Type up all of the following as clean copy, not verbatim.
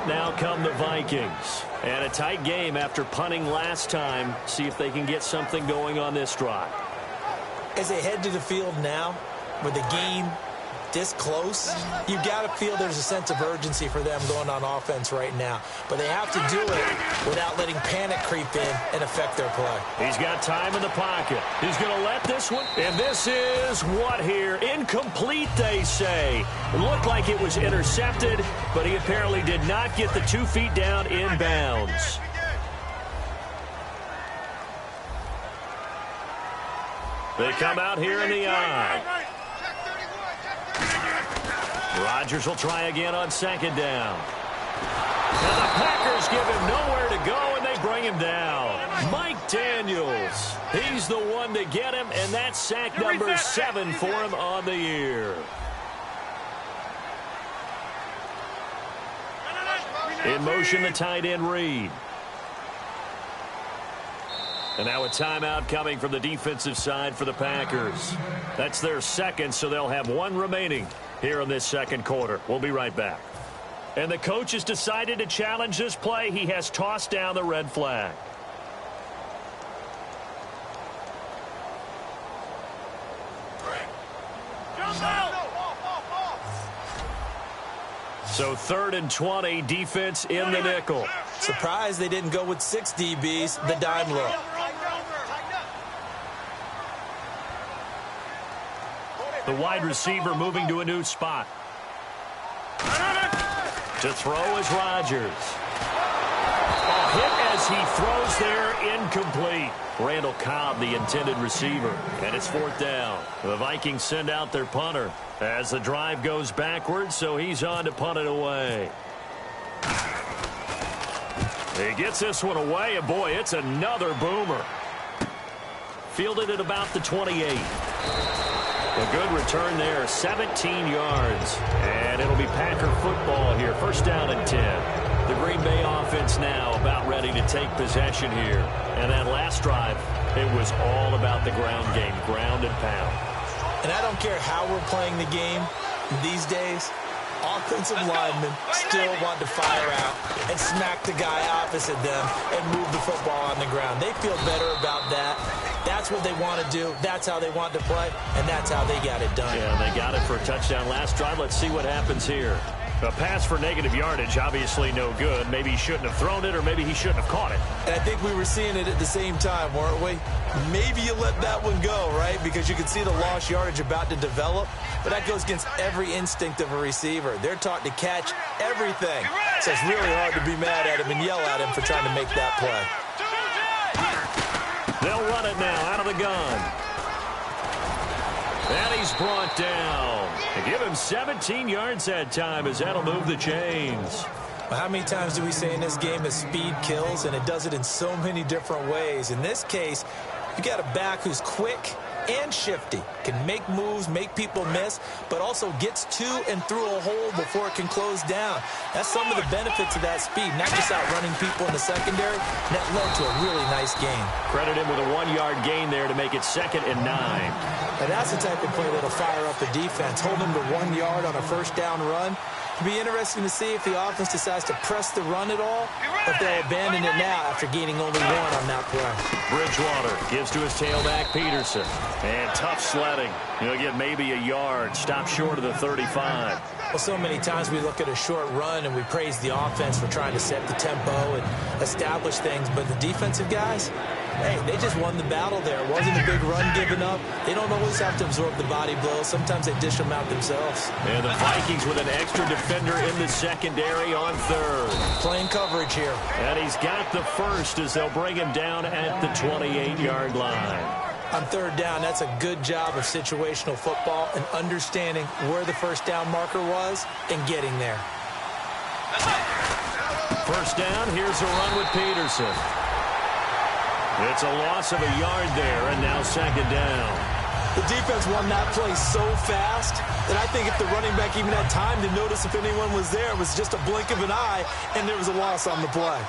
now come the Vikings. And a tight game after punting last time. See if they can get something going on this drive. As they head to the field now, with the game this close, you've got to feel there's a sense of urgency for them going on offense right now. But they have to do it without letting panic creep in and affect their play. He's got time in the pocket. He's going to let this one. And this is what here? Incomplete, they say. It looked like it was intercepted, but he apparently did not get the 2 feet down in bounds. They come out here in the eye. Rodgers will try again on second down. And the Packers give him nowhere to go, and they bring him down. Mike Daniels, he's the one to get him, and that's sack number 7 for him on the year. In motion, the tight end Reed. And now a timeout coming from the defensive side for the Packers. That's their second, so they'll have 1 remaining here in this second quarter. We'll be right back. And the coach has decided to challenge this play. He has tossed down the red flag. So 3rd and 20, defense in the nickel. Surprised they didn't go with 6 DBs, the dime look. The wide receiver moving to a new spot. To throw is Rodgers. A hit as he throws there, incomplete. Randall Cobb, the intended receiver. And it's 4th down. The Vikings send out their punter as the drive goes backwards, so he's on to punt it away. He gets this one away, and boy, it's another boomer. Fielded at about the 28. A good return there, 17 yards. And it'll be Packer football here. 1st down and 10. The Green Bay offense now about ready to take possession here. And that last drive, it was all about the ground game, ground and pound. And I don't care how we're playing the game these days, offensive linemen still want to fire out and smack the guy opposite them and move the football on the ground. They feel better about that. That's what they want to do. That's how they want to play, and that's how they got it done. Yeah, they got it for a touchdown last drive. Let's see what happens here. A pass for negative yardage, obviously no good. Maybe he shouldn't have thrown it, or maybe he shouldn't have caught it. And I think we were seeing it at the same time, weren't we? Maybe you let that one go, right? Because you can see the lost yardage about to develop. But that goes against every instinct of a receiver. They're taught to catch everything. So it's really hard to be mad at him and yell at him for trying to make that play. They'll run it now out of the gun. And he's brought down. They give him 17 yards that time as that'll move the chains. Well, how many times do we say in this game that speed kills, and it does it in so many different ways? In this case, you got a back who's quick and shifty, can make moves, make people miss, but also gets to and through a hole before it can close down. That's some of the benefits of that speed, not just outrunning people in the secondary. And that led to a really nice gain. Credit him with a 1-yard gain there to make it 2nd and 9. And that's the type of play that'll fire up the defense. Hold them to 1 yard on a 1st down run. It'll be interesting to see if the offense decides to press the run at all, or if they'll abandon it now after gaining only 1 on that play. Bridgewater gives to his tailback, Peterson. And tough sledding. He'll get maybe a yard. Stop short of the 35. Well, so many times we look at a short run and we praise the offense for trying to set the tempo and establish things. But the defensive guys, hey, they just won the battle there. It wasn't a big run given up. They don't always have to absorb the body blows. Sometimes they dish them out themselves. And the Vikings with an extra defender in the secondary on 3rd. Playing coverage here. And he's got the first as they'll bring him down at the 28-yard line. On 3rd down, that's a good job of situational football and understanding where the 1st down marker was and getting there. 1st down, here's a run with Peterson. It's a loss of a yard there, and now 2nd down. The defense won that play so fast that I think if the running back even had time to notice if anyone was there, it was just a blink of an eye, and there was a loss on the play.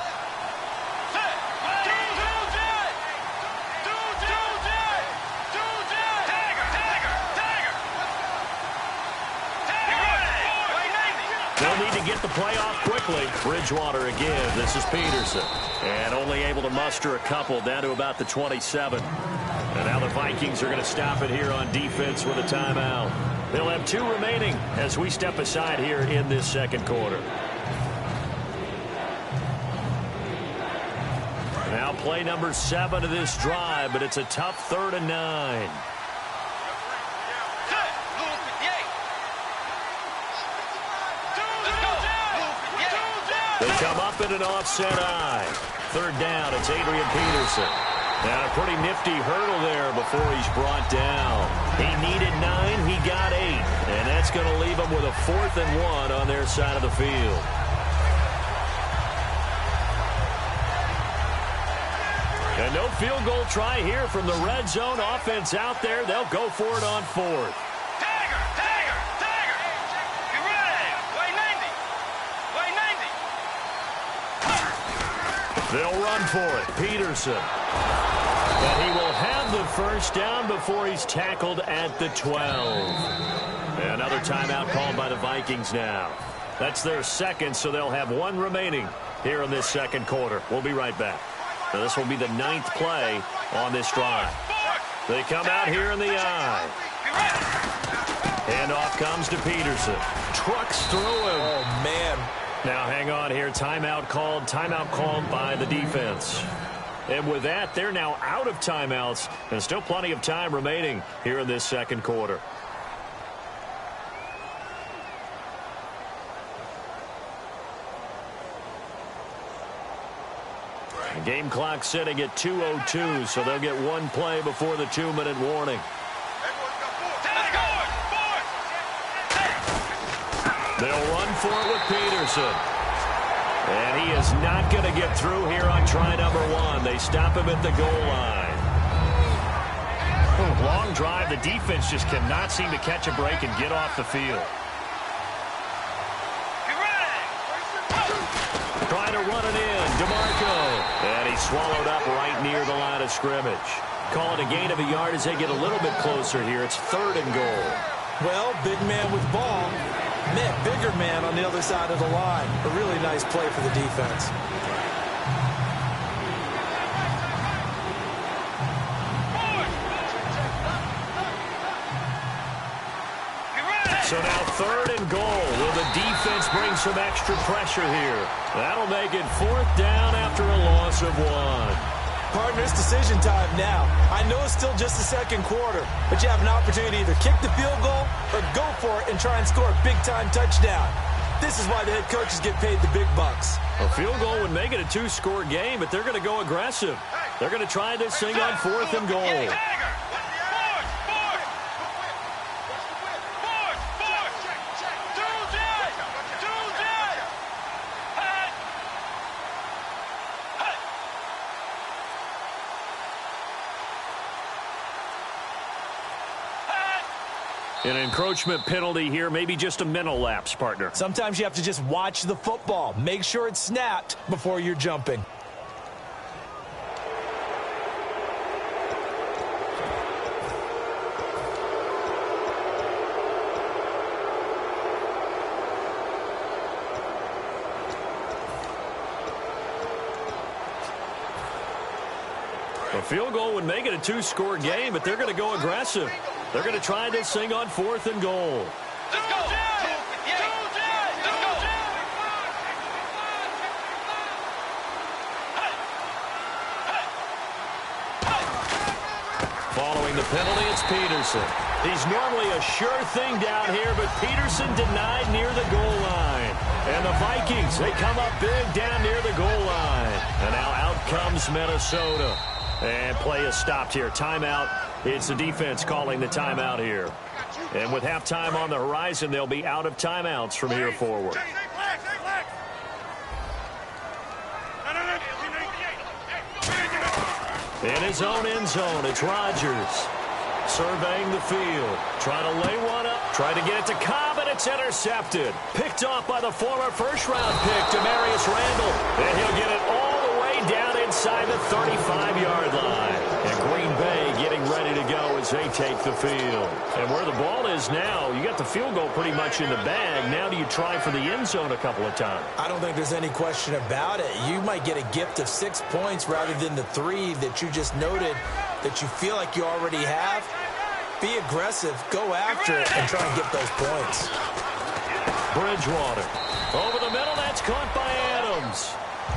They'll need to get the play off quickly. Bridgewater again. This is Peterson. And only able to muster a couple down to about the 27. And now the Vikings are going to stop it here on defense with a timeout. They'll have 2 remaining as we step aside here in this second quarter. Now play number 7 of this drive, but it's a tough 3rd and 9. They come up in an offset eye. 3rd down, it's Adrian Peterson. And a pretty nifty hurdle there before he's brought down. He needed 9, he got 8. And that's going to leave him with a 4th and 1 on their side of the field. And no field goal try here from the red zone offense out there. They'll go for it on 4th. They'll run for it. Peterson. And he will have the first down before he's tackled at the 12. And another timeout called by the Vikings now. That's their second, so they'll have 1 remaining here in this second quarter. We'll be right back. Now this will be the 9th play on this drive. They come out here in the eye. Handoff comes to Peterson. Trucks through him. Oh, man. Now hang on here. Timeout called by the defense. And with that, they're now out of timeouts. And still plenty of time remaining here in this second quarter. The game clock sitting at 2:02, so they'll get 1 play before the 2-minute warning. They'll run for it with Peterson. And he is not going to get through here on try number 1. They stop him at the goal line. Long drive. The defense just cannot seem to catch a break and get off the field. Trying to run it in. DeMarco. And he's swallowed up right near the line of scrimmage. Call it a gain of a yard as they get a little bit closer here. It's 3rd and goal. Well, big man with ball. Met bigger man on the other side of the line. A really nice play for the defense. So now 3rd and goal. Will the defense bring some extra pressure here? That'll make it 4th down after a loss of 1. Partners, decision time now. I know it's still just the second quarter, but you have an opportunity to either kick the field goal or go for it and try and score a big-time touchdown. This is why the head coaches get paid the big bucks. A field goal would make it a 2-score game, but they're going to go aggressive. They're going to try this thing on 4th and goal. An encroachment penalty here, maybe just a mental lapse, partner. Sometimes you have to just watch the football. Make sure it's snapped before you're jumping. A field goal would make it a 2-score game, but they're going to go aggressive. They're going to try this thing on 4th and goal. Let's go! Following the penalty, it's Peterson. He's normally a sure thing down here, but Peterson denied near the goal line. And the Vikings, they come up big down near the goal line. And now out comes Minnesota. And play is stopped here. Timeout. It's the defense calling the timeout here. And with halftime on the horizon, they'll be out of timeouts from here forward. In his own end zone, it's Rodgers. Surveying the field. Trying to lay one up. Trying to get it to Cobb, and it's intercepted. Picked off by the former first-round pick, Demarius Randall. And he'll get it all the way down inside the 35-yard line. And Green Bay getting ready to go as they take the field. And where the ball is now, you got the field goal pretty much in the bag. Now do you try for the end zone a couple of times? I don't think there's any question about it. You might get a gift of 6 points rather than the 3 that you just noted that you feel like you already have. Be aggressive, go after it, and try and get those points. Bridgewater. Over the middle, that's caught by Adams.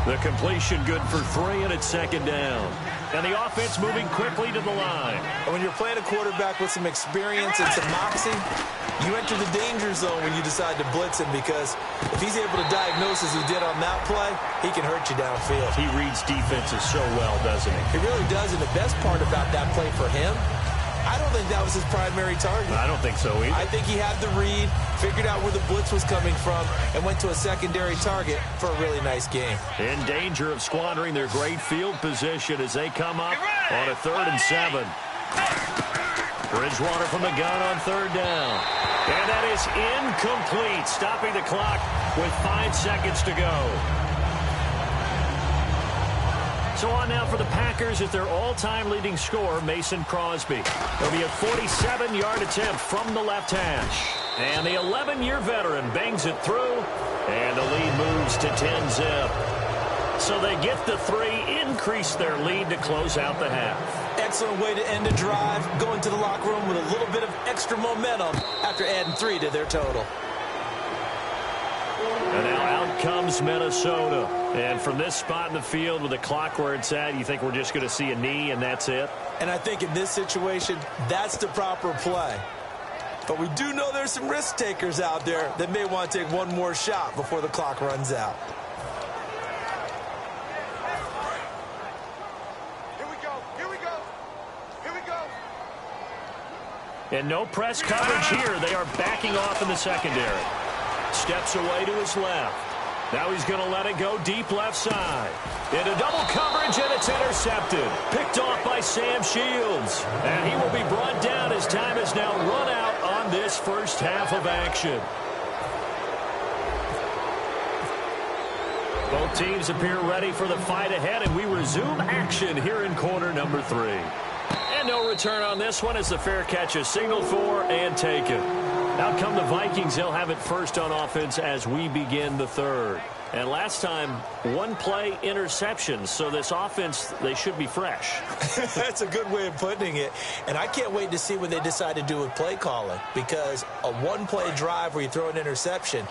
The completion good for 3, and it's second down. And the offense moving quickly to the line. And when you're playing a quarterback with some experience and some moxie, you enter the danger zone when you decide to blitz him, because if he's able to diagnose as he did on that play, he can hurt you downfield. He reads defenses so well, doesn't he? He really does, and the best part about that play for him, I don't think that was his primary target. I don't think so either. I think he had the read, figured out where the blitz was coming from, and went to a secondary target for a really nice game. In danger of squandering their great field position as they come up on a 3rd and 7. Bridgewater from the gun on 3rd down. And that is incomplete, stopping the clock with 5 seconds to go. So on now for the Packers is their all-time leading scorer, Mason Crosby. It'll be a 47-yard attempt from the left hash. And the 11-year veteran bangs it through, and the lead moves to 10-zip. So they get the 3, increase their lead to close out the half. Excellent way to end a drive, going to the locker room with a little bit of extra momentum after adding 3 to their total. And now out comes Minnesota. And from this spot in the field with the clock where it's at, you think we're just going to see a knee and that's it? And I think in this situation, that's the proper play. But we do know there's some risk takers out there that may want to take one more shot before the clock runs out. Here we go. Here we go. Here we go. And no press coverage here. They are backing off in the secondary. Steps away to his left. Now he's going to let it go deep left side. Into double coverage, and it's intercepted. Picked off by Sam Shields. And he will be brought down as time has now run out on this first half of action. Both teams appear ready for the fight ahead, and we resume action here in quarter number 3. And no return on this one as the fair catch is signaled for and taken. Out come the Vikings. They'll have it first on offense as we begin the 3rd. And last time, 1 play interception. So this offense, they should be fresh. That's a good way of putting it. And I can't wait to see what they decide to do with play calling, because a 1-play drive where you throw an interception,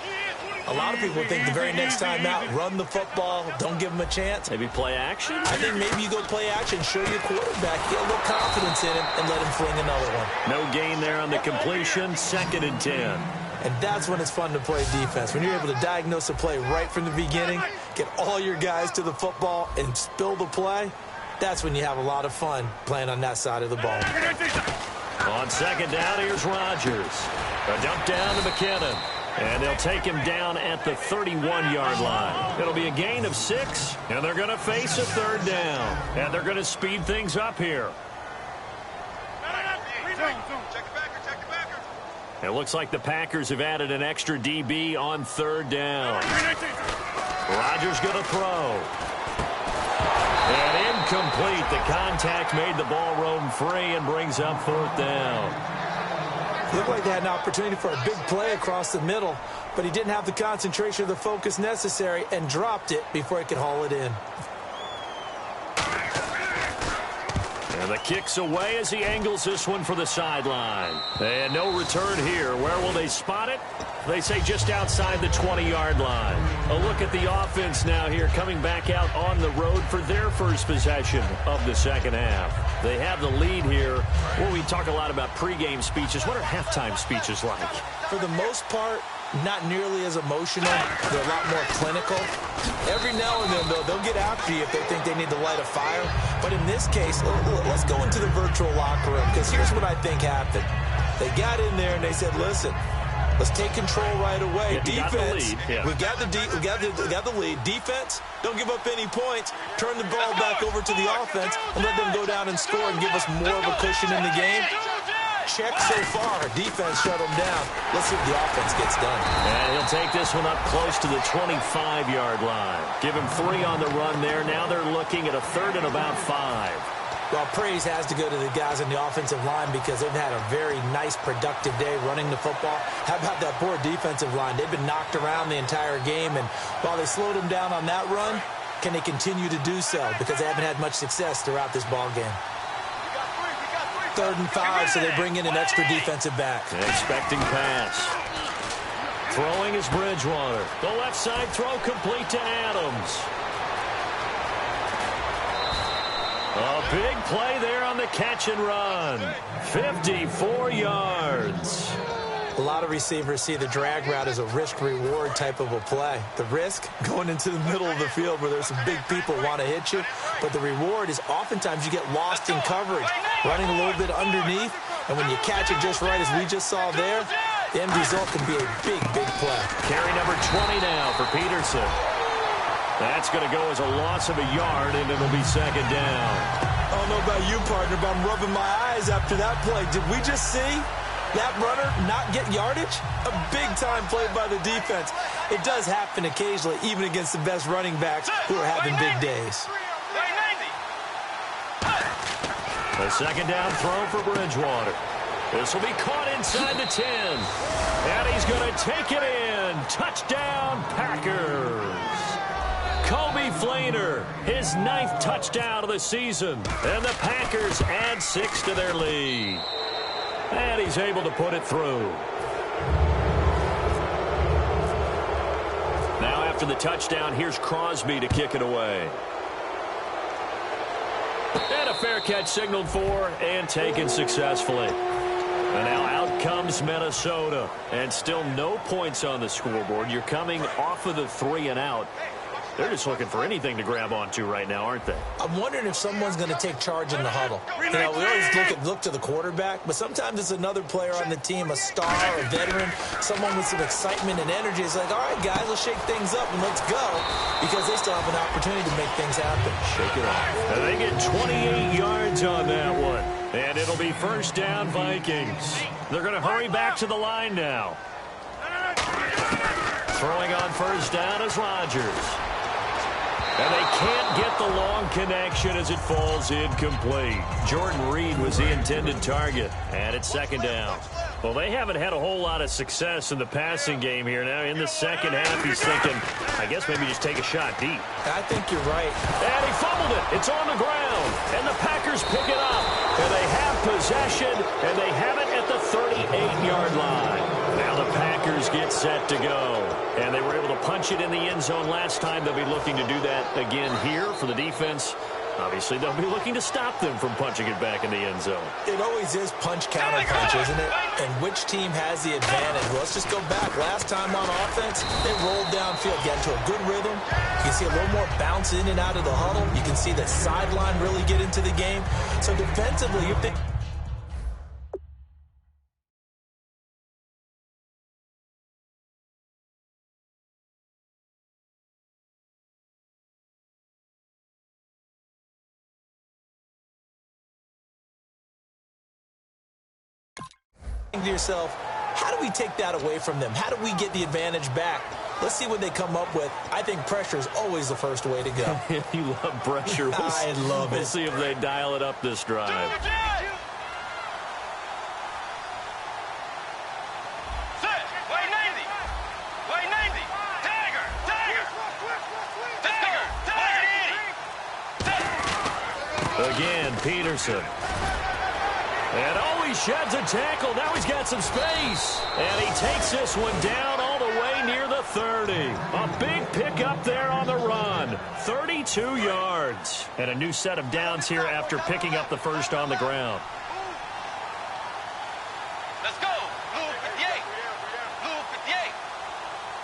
a lot of people think the very next time out, run the football, don't give them a chance. Maybe play action? I think maybe you go play action, show your quarterback, get a little confidence in him, and let him fling another one. No gain there on the completion, 2nd and 10. And that's when it's fun to play defense. When you're able to diagnose a play right from the beginning, get all your guys to the football, and spill the play, that's when you have a lot of fun playing on that side of the ball. On 2nd down, here's Rodgers. A dump down to McKinnon. And they'll take him down at the 31-yard line. It'll be a gain of 6, and they're going to face a 3rd down. And they're going to speed things up here. It looks like the Packers have added an extra DB on 3rd down. Rodgers going to throw. And incomplete. The contact made the ball roam free and brings up 4th down. Looked like they had an opportunity for a big play across the middle, but he didn't have the concentration or the focus necessary and dropped it before he could haul it in. And the kick's away as he angles this one for the sideline. And no return here. Where will they spot it? They say just outside the 20-yard line. A look at the offense now here, coming back out on the road for their first possession of the second half. They have the lead here. Well, we talk a lot about pregame speeches. What are halftime speeches like? For the most part, not nearly as emotional. They're a lot more clinical. Every now and then, though, they'll get after you if they think they need to light a fire. But in this case, let's go into the virtual locker room, because here's what I think happened. They got in there and they said, listen, let's take control right away. Defense, we got the lead. Defense, don't give up any points. Turn the ball back over to the offense and let them go down and score and give us more of a cushion in the game. Check so far. Defense shut them down. Let's see if the offense gets done. And he'll take this one up close to the 25-yard line. Give him 3 on the run there. Now they're looking at a 3rd and about 5. Well, praise has to go to the guys on the offensive line because they've had a very nice, productive day running the football. How about that poor defensive line? They've been knocked around the entire game, and while they slowed them down on that run, can they continue to do so? Because they haven't had much success throughout this ball game. 3rd and 5, so they bring in an extra defensive back. Expecting pass. Throwing is Bridgewater. The left side throw complete to Adams. A big play there on the catch and run. 54 yards. A lot of receivers see the drag route as a risk-reward type of a play. The risk, going into the middle of the field where there's some big people want to hit you. But the reward is oftentimes you get lost in coverage, running a little bit underneath. And when you catch it just right, as we just saw there, the end result can be a big, big play. Carry number 20 now for Peterson. That's going to go as a loss of a yard, and it'll be 2nd down. I don't know about you, partner, but I'm rubbing my eyes after that play. Did we just see that runner not get yardage? A big-time play by the defense. It does happen occasionally, even against the best running backs who are having big days. A 2nd down throw for Bridgewater. This will be caught inside the 10. And he's going to take it in. Touchdown, Packers. Kobe Fleener, his 9th touchdown of the season. And the Packers add 6 to their lead. And he's able to put it through. Now after the touchdown, here's Crosby to kick it away. And a fair catch signaled for and taken successfully. And now out comes Minnesota. And still no points on the scoreboard. You're coming off of the 3 and out. They're just looking for anything to grab onto right now, aren't they? I'm wondering if someone's going to take charge in the huddle. You know, we always look to the quarterback, but sometimes it's another player on the team, a star, a veteran, someone with some excitement and energy. It's like, all right, guys, let's shake things up and let's go, because they still have an opportunity to make things happen. Shake it off. And they get 28 yards on that one. And it'll be 1st down, Vikings. They're going to hurry back to the line now. Throwing on 1st down is Rodgers. And they can't get the long connection as it falls incomplete. Jordan Reed was the intended target. And it's 2nd down. Well, they haven't had a whole lot of success in the passing game here. Now in the 2nd half, he's thinking, I guess maybe just take a shot deep. I think you're right. And he fumbled it. It's on the ground. And the Packers pick it up. And they have possession. And they have it at the 38-yard line. Now the Packers get set to go. And they were able to punch it in the end zone last time. They'll be looking to do that again here for the defense. Obviously, they'll be looking to stop them from punching it back in the end zone. It always is punch-counter-punch, isn't it? And which team has the advantage? Well, let's just go back. Last time on offense, they rolled downfield, got into a good rhythm. You can see a little more bounce in and out of the huddle. You can see the sideline really get into the game. So defensively, you're thinking... to yourself, how do we take that away from them? How do we get the advantage back? Let's see what they come up with. I think pressure is always the first way to go. You love pressure. I love it. We'll see if they dial it up this drive. Again, Peterson. And oh, he sheds a tackle. Now he's got some space. And he takes this one down all the way near the 30. A big pickup there on the run. 32 yards. And a new set of downs here after picking up the first on the ground. Let's go. Blue 58. Blue 58.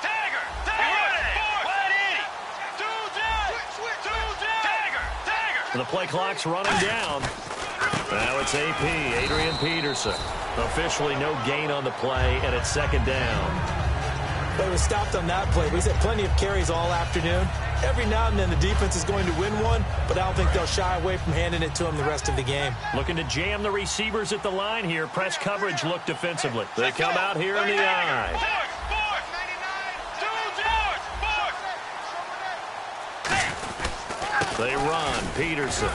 Tiger. Tiger. 180. Tiger. The play clock's running down. Now it's AP, Adrian Peterson. Officially no gain on the play, and it's 2nd down. They were stopped on that play. He's had plenty of carries all afternoon. Every now and then the defense is going to win one, but I don't think they'll shy away from handing it to him the rest of the game. Looking to jam the receivers at the line here. Press coverage look defensively. They come out here in the eye. They run. Peterson.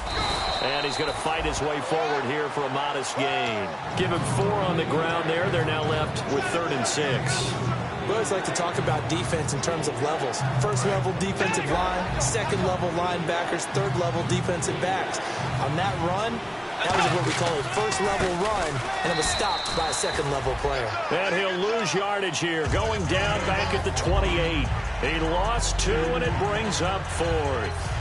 And he's going to fight his way forward here for a modest gain. Give him 4 on the ground there. They're now left with 3rd and 6. We always like to talk about defense in terms of levels. First level defensive line, second level linebackers, third level defensive backs. On that run, that was what we call a first level run, and it was stopped by a second level player. And he'll lose yardage here, going down back at the 28. He lost 2, and it brings up 4th.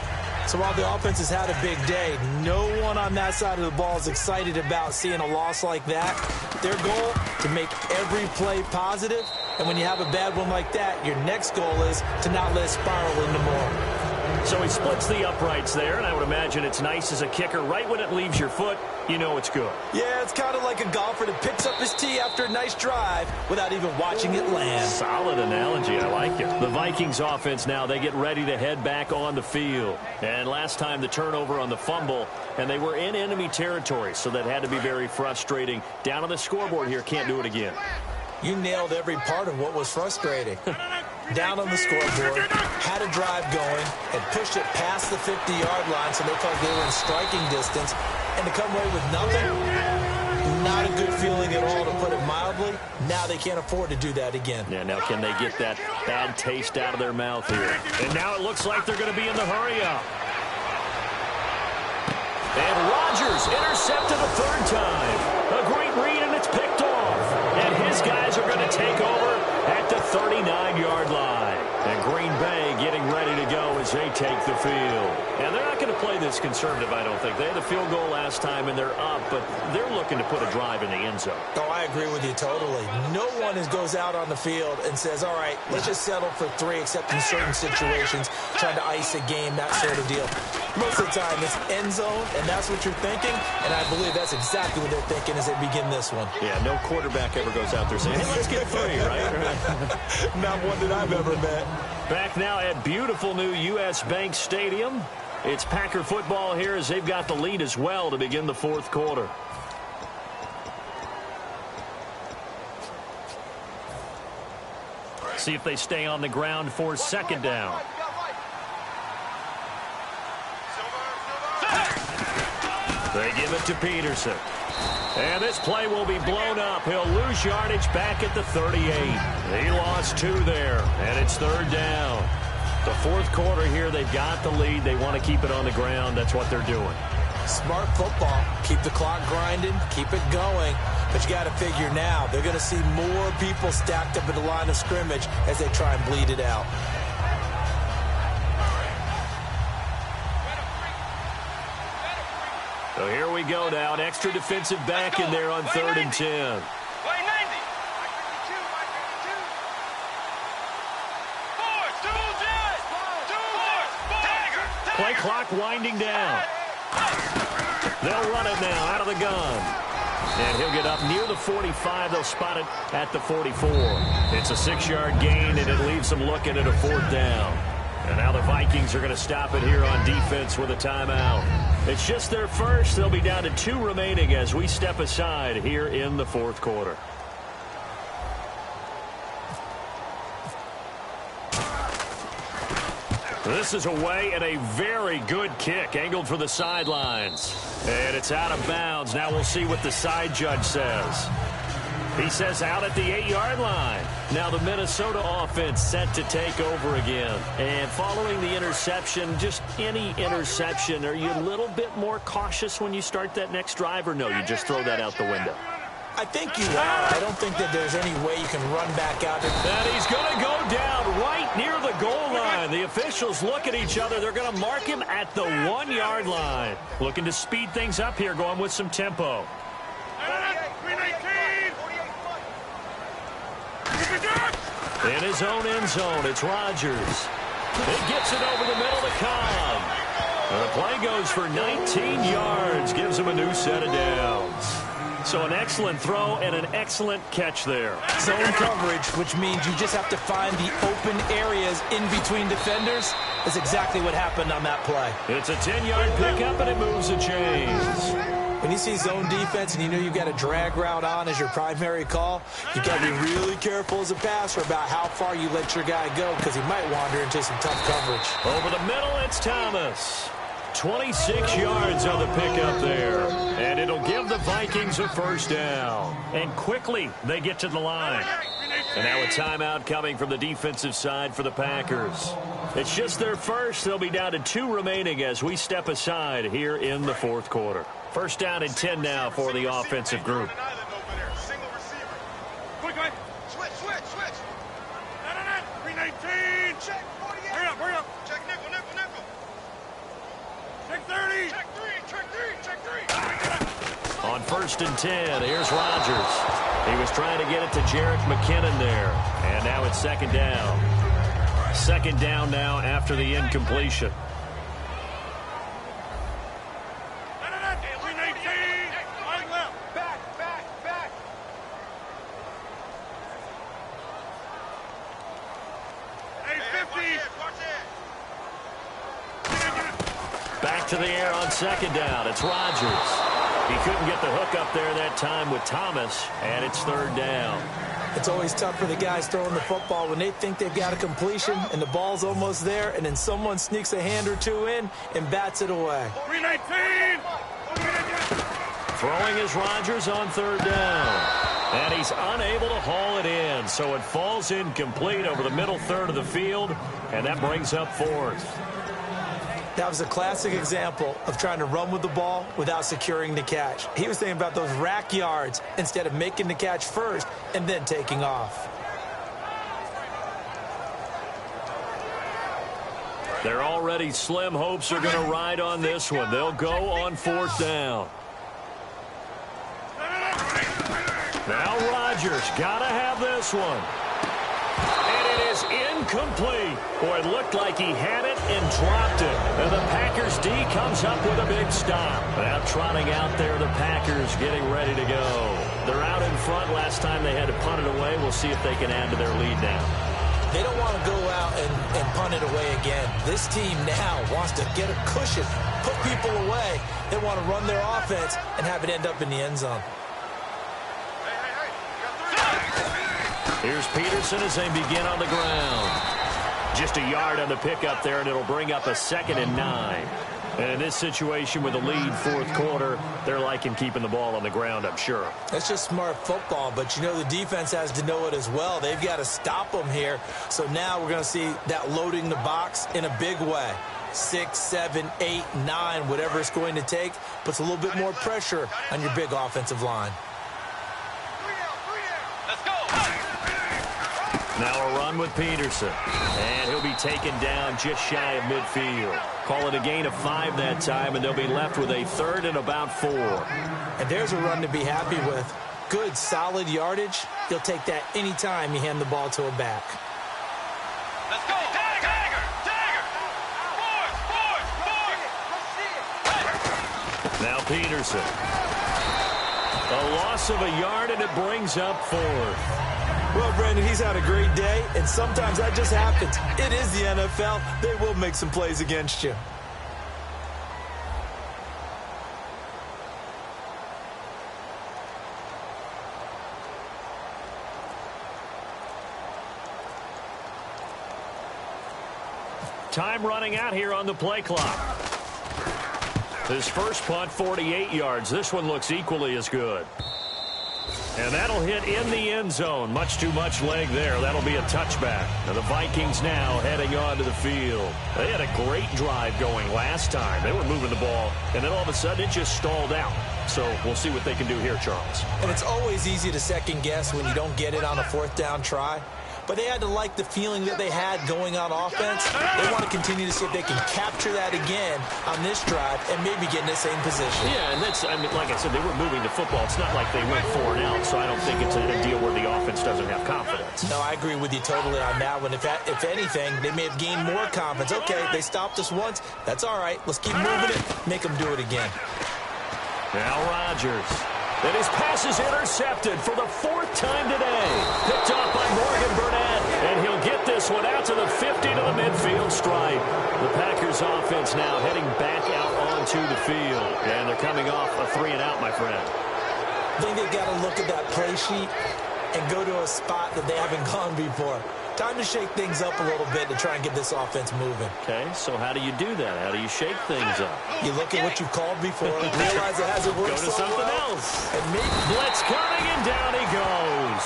So while the offense has had a big day, no one on that side of the ball is excited about seeing a loss like that. Their goal, to make every play positive. And when you have a bad one like that, your next goal is to not let it spiral into more. So he splits the uprights there, and I would imagine it's nice as a kicker. Right when it leaves your foot, you know it's good. Yeah, it's kind of like a golfer that picks up his tee after a nice drive without even watching it land. Solid analogy. I like it. The Vikings offense now, they get ready to head back on the field. And last time the turnover on the fumble, and they were in enemy territory, so that had to be very frustrating. Down on the scoreboard here, can't do it again. You nailed every part of what was frustrating. Down on the scoreboard, had a drive going, and pushed it past the 50-yard line so they felt they were in striking distance. And to come away with nothing, not a good feeling at all, to put it mildly. Now they can't afford to do that again. Yeah, now can they get that bad taste out of their mouth here? And now it looks like they're going to be in the hurry-up. And Rodgers intercepted a 3rd time. A great read, and it's picked off. And his guys are going to take over at the 39-yard line. And Green Bay getting ready to go as they take the field. And they're not going to play this conservative, I don't think. They had the field goal last time, and they're up, but they're looking to put a drive in the end zone. Oh, I agree with you totally. No one goes out on the field and says, all right, let's just settle for 3, except in certain situations, trying to ice a game, that sort of deal. Most of the time, it's end zone, and that's what you're thinking, and I believe that's exactly what they're thinking as they begin this one. Yeah, no quarterback ever goes out there saying, hey, let's get 3, right? Not one that I've ever met. Back now at beautiful new U.S. Bank Stadium. It's Packer football here as they've got the lead as well to begin the 4th quarter. See if they stay on the ground for 2nd down. They give it to Peterson. And this play will be blown up. He'll lose yardage back at the 38. He lost 2 there, and it's 3rd down. The 4th quarter here, they've got the lead. They want to keep it on the ground. That's what they're doing. Smart football. Keep the clock grinding. Keep it going. But you got to figure now, they're going to see more people stacked up at the line of scrimmage as they try and bleed it out. So here we go now. An extra defensive back in there on 3rd and 10. Play clock winding down. They'll run it now out of the gun. And he'll get up near the 45. They'll spot it at the 44. It's a 6-yard gain, and it leaves them looking at a 4th down. And now the Vikings are going to stop it here on defense with a timeout. It's just their first. They'll be down to 2 remaining as we step aside here in the 4th quarter. This is away, and a very good kick angled for the sidelines. And it's out of bounds. Now we'll see what the side judge says. He says out at the 8-yard line. Now the Minnesota offense set to take over again. And following the interception, just any interception, are you a little bit more cautious when you start that next drive, or no, you just throw that out the window? I think you are. I don't think that there's any way you can run back out. And he's going to go down right near the goal line. The officials look at each other. They're going to mark him at the 1-yard line. Looking to speed things up here, going with some tempo. In his own end zone, it's Rodgers. He gets it over the middle to Cobb. And the play goes for 19 yards, gives him a new set of downs. So an excellent throw and an excellent catch there. Zone coverage, which means you just have to find the open areas in between defenders, is exactly what happened on that play. It's a 10-yard pickup, and it moves the chains. When you see zone defense and you know you've got a drag route on as your primary call, you've got to be really careful as a passer about how far you let your guy go, because he might wander into some tough coverage. Over the middle, it's Thomas. 26 yards on the pickup there. And it'll give the Vikings a first down. And quickly they get to the line. And now a timeout coming from the defensive side for the Packers. It's just their first. They'll be down to 2 remaining as we step aside here in the fourth quarter. First down and 10 now for the offensive group. Switch. 319. Check 48. Hurry up. Check nickel. Check 30. Check 3. On first and 10, here's Rodgers. He was trying to get it to Jerick McKinnon there. And now it's second down. Second down now after the incompletion. Back to the air on second down. It's Rodgers. He couldn't get the hook up there that time with Thomas, and it's third down. It's always tough for the guys throwing the football when they think they've got a completion and the ball's almost there, and then someone sneaks a hand or two in and bats it away. 319. Throwing is Rodgers on third down. And he's unable to haul it in, so it falls incomplete over the middle third of the field, and that brings up fourth. That was a classic example of trying to run with the ball without securing the catch. He was thinking about those rack yards instead of making the catch first and then taking off. Their already slim hopes are going to ride on this one. They'll go on fourth down. Now Rodgers got to have this one. And it is incomplete. Boy, it looked like he had it and dropped it. And the Packers D comes up with a big stop. Now trotting out there, the Packers getting ready to go. They're out in front. Last time they had to punt it away. We'll see if they can add to their lead now. They don't want to go out and punt it away again. This team now wants to get a cushion, put people away. They want to run their offense and have it end up in the end zone. Here's Peterson as they begin on the ground. Just a yard on the pickup there, and it'll bring up a 2nd and 9. And in this situation with the lead fourth quarter, they're liking keeping the ball on the ground, I'm sure. That's just smart football, but you know the defense has to know it as well. They've got to stop them here. So now we're going to see that loading the box in a big way. 6, 7, 8, 9, whatever it's going to take, puts a little bit more pressure on your big offensive line. Let's go. Now a run with Peterson. And he'll be taken down just shy of midfield. Call it a gain of 5 that time, and they'll be left with a 3rd and about 4. And there's a run to be happy with. Good, solid yardage. You'll take that any time you hand the ball to a back. Let's go. Tiger. Fourth. Now Peterson. A loss of a yard, and it brings up 4th. Well, Brandon, he's had a great day, and sometimes that just happens. It is the NFL. They will make some plays against you. Time running out here on the play clock. His first punt, 48 yards. This one looks equally as good. And that'll hit in the end zone. Much too much leg there. That'll be a touchback. Now the Vikings now heading onto the field. They had a great drive going last time. They were moving the ball, and then all of a sudden it just stalled out. So we'll see what they can do here, Charles. And it's always easy to second guess when you don't get it on a 4th down try. But they had to like the feeling that they had going on offense. They want to continue to see if they can capture that again on this drive and maybe get in the same position. Yeah, and that's, I mean, like I said, they were moving the football. It's not like they went 4 and out, so I don't think it's a deal where the offense doesn't have confidence. No, I agree with you totally on that one. If anything, they may have gained more confidence. Okay, they stopped us once. That's all right. Let's keep moving it. Make them do it again. Now Rodgers. And his pass is intercepted for the 4th time today. Picked off by Morgan Burnett. And he'll get this one out to the 50 to the midfield stripe. The Packers offense now heading back out onto the field. And they're coming off a 3 and out, my friend. I think they've got to look at that play sheet and go to a spot that they haven't gone before. Time to shake things up a little bit to try and get this offense moving. Okay, so how do you do that? How do you shake things up? You look at what you've called before, realize it hasn't worked Go to so something well, else. and maybe Blitz coming, and down he goes.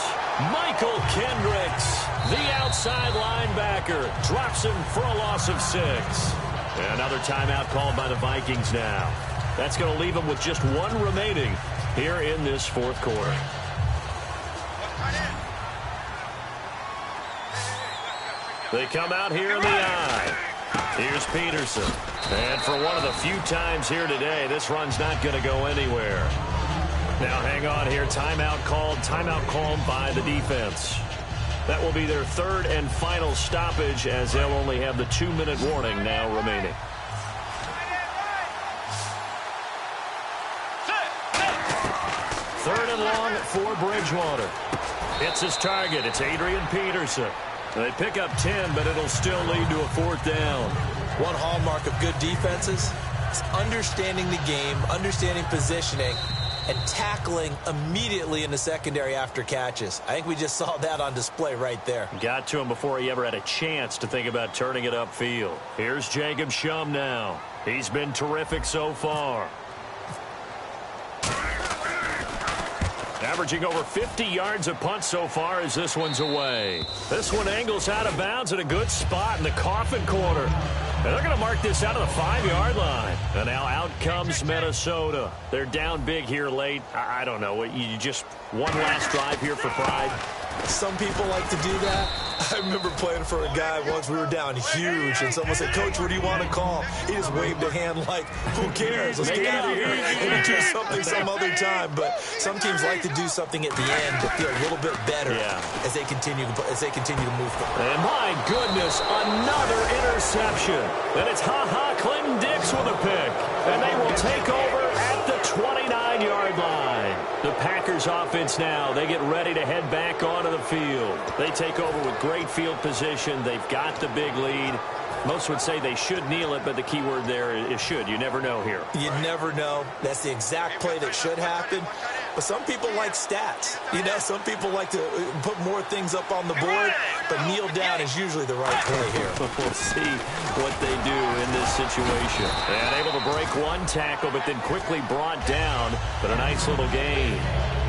Michael Kendricks, the outside linebacker, drops him for a loss of 6. Another timeout called by the Vikings now. That's going to leave them with just 1 remaining here in this fourth quarter. They come out here in the I. Here's Peterson. And for one of the few times here today, this run's not going to go anywhere. Now hang on here. Timeout called by the defense. That will be their 3rd and final stoppage, as they'll only have the 2-minute warning now remaining. Third and long for Bridgewater. It's his target. It's Adrian Peterson. They pick up 10, but it'll still lead to a 4th down. one hallmark of good defenses is understanding the game, understanding positioning, and tackling immediately in the secondary after catches. I think we just saw that on display right there. Got to him before he ever had a chance to think about turning it upfield. Here's Jacob Shum now. He's been terrific so far. Averaging over 50 yards a punt so far as this one's away. This one angles out of bounds at a good spot in the coffin corner. And they're going to mark this out of the 5-yard line. And now out comes Minnesota. They're down big here late. I don't know. You just one last drive here for pride. Some people like to do that. I remember playing for a guy once. We were down huge, and someone said, "Coach, what do you want to call?" He just waved a hand like, "Who cares? Let's get out of here and do something some other time." But some teams like to do something at the end to feel a little bit better as they continue to move forward. And my goodness, another interception. And it's Clinton Dix with a pick. And they will take over at the 29-yard line. The Packers offense now, they get ready to head back onto the field. They take over with great field position. They've got the big lead. Most would say they should kneel it, but the key word there is should. You never know here. You never know. That's the exact play that should happen. But some people like stats. Some people like to put more things up on the board, but kneel down is usually the right play here. We'll see what they do in this situation. And able to break one tackle, but then quickly brought down, but a nice little gain.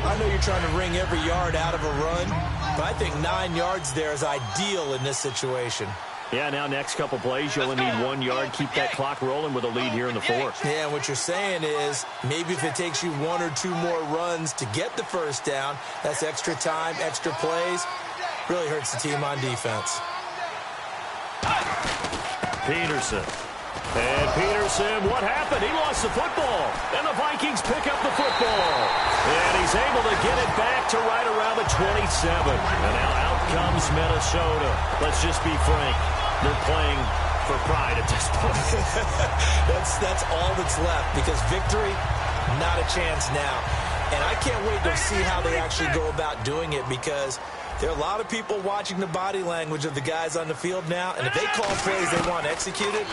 I know you're trying to wring every yard out of a run, but I think 9 yards there is ideal in this situation. Yeah, now next couple plays, you only need 1 yard. Keep that clock rolling with a lead here in the 4th. Yeah, and what you're saying is maybe if it takes you 1 or 2 more runs to get the first down, that's extra time, extra plays. Really hurts the team on defense. Peterson. And Peterson, what happened? He lost the football. And the Vikings pick up the football. And he's able to get it back to right around the 27. And now out comes Minnesota. Let's just be frank. They're playing for pride at this point. That's all that's left, because victory, not a chance now. And I can't wait to see how they actually go about doing it, because there are a lot of people watching the body language of the guys on the field now, and if they call plays they want executed,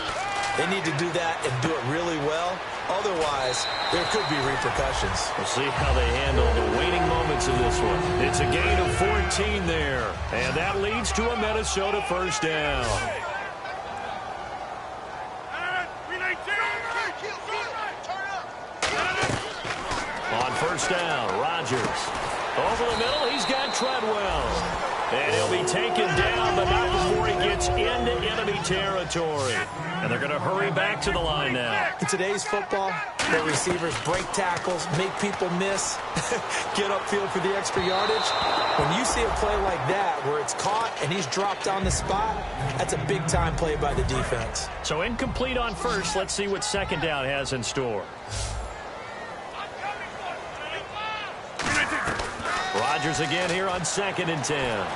they need to do that and do it really well. Otherwise, there could be repercussions. We'll see how they handle the waning moments of this one. It's a gain of 14 there, and that leads to a Minnesota first down. On first down, Rodgers. Over the middle, he's got Treadwell. And he'll be taken down, but not before he gets into enemy territory. And they're going to hurry back to the line now. In today's football, the receivers break tackles, make people miss, get upfield for the extra yardage. When you see a play like that where it's caught and he's dropped on the spot, that's a big-time play by the defense. So incomplete on first. Let's see what second down has in store. Rodgers again here on 2nd and 10.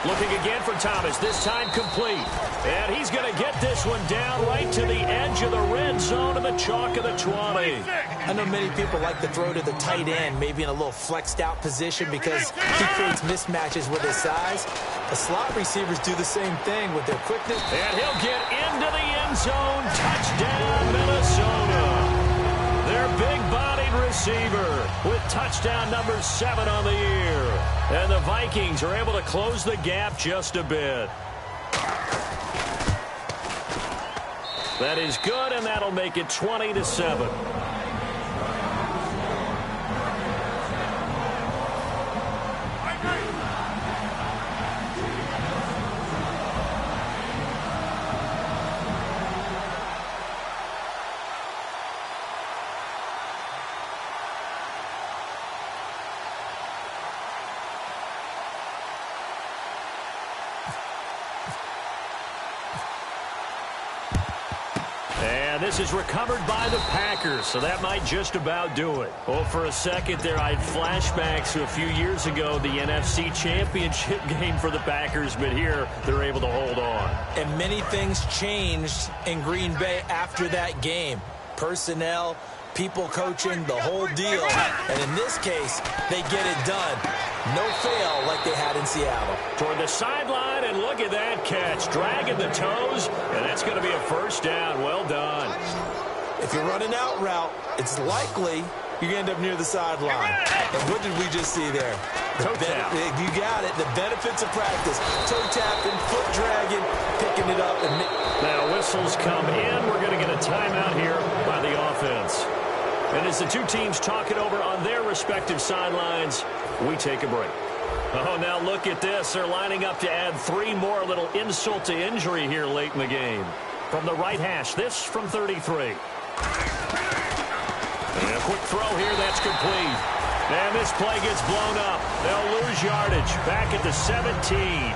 Looking again for Thomas, this time complete. And he's going to get this one down right to the edge of the red zone of the chalk of the 20. I know many people like to throw to the tight end, maybe in a little flexed out position because he creates mismatches with his size. The slot receivers do the same thing with their quickness. And he'll get into the end zone. Touchdown, Minnesota. Their big-bodied receiver with touchdown number 7 on the year. And the Vikings are able to close the gap just a bit. That is good, and that'll make it 20-7. And this is recovered by the Packers, so that might just about do it. Well, for a second there, I had flashbacks to a few years ago, the NFC Championship game for the Packers, but here they're able to hold on. And many things changed in Green Bay after that game. Personnel, people coaching, the whole deal. And in this case, they get it done. No fail like they had in Seattle. Toward the sideline, and look at that catch. Dragging the toes, and that's going to be a first down. Well done. If you're running out route, it's likely you're going to end up near the sideline. And what did we just see there? Toe tap. You got it. The benefits of practice. Toe tapping, foot dragging, picking it up. And now whistles come in. We're going to get a timeout here by the offense. And as the two teams talk it over on their respective sidelines, we take a break. Oh, now look at this. They're lining up to add 3 more, a little insult to injury here late in the game. From the right hash, this from 33. And a quick throw here, that's complete. And this play gets blown up. They'll lose yardage back at the 17.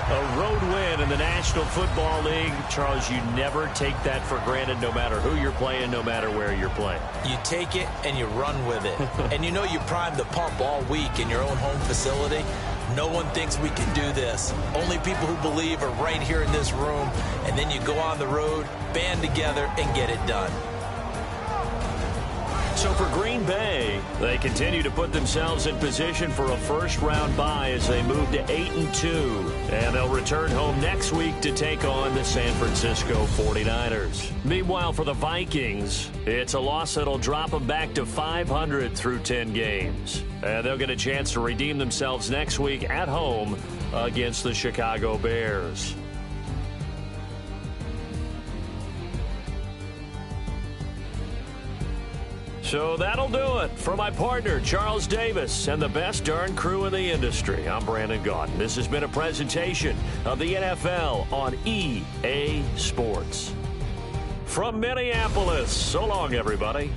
A road win in the National Football League. Charles, you never take that for granted, no matter who you're playing, no matter where you're playing. You take it and you run with it. And you know you primed the pump all week in your own home facility. No one thinks we can do this. Only people who believe are right here in this room. And then you go on the road, band together, and get it done. So for Green Bay, they continue to put themselves in position for a first-round bye as they move to 8-2. And they'll return home next week to take on the San Francisco 49ers. Meanwhile, for the Vikings, it's a loss that'll drop them back to 500 through 10 games. And they'll get a chance to redeem themselves next week at home against the Chicago Bears. So that'll do it. For my partner, Charles Davis, and the best darn crew in the industry, I'm Brandon Gaudin. This has been a presentation of the NFL on EA Sports. From Minneapolis, so long, everybody.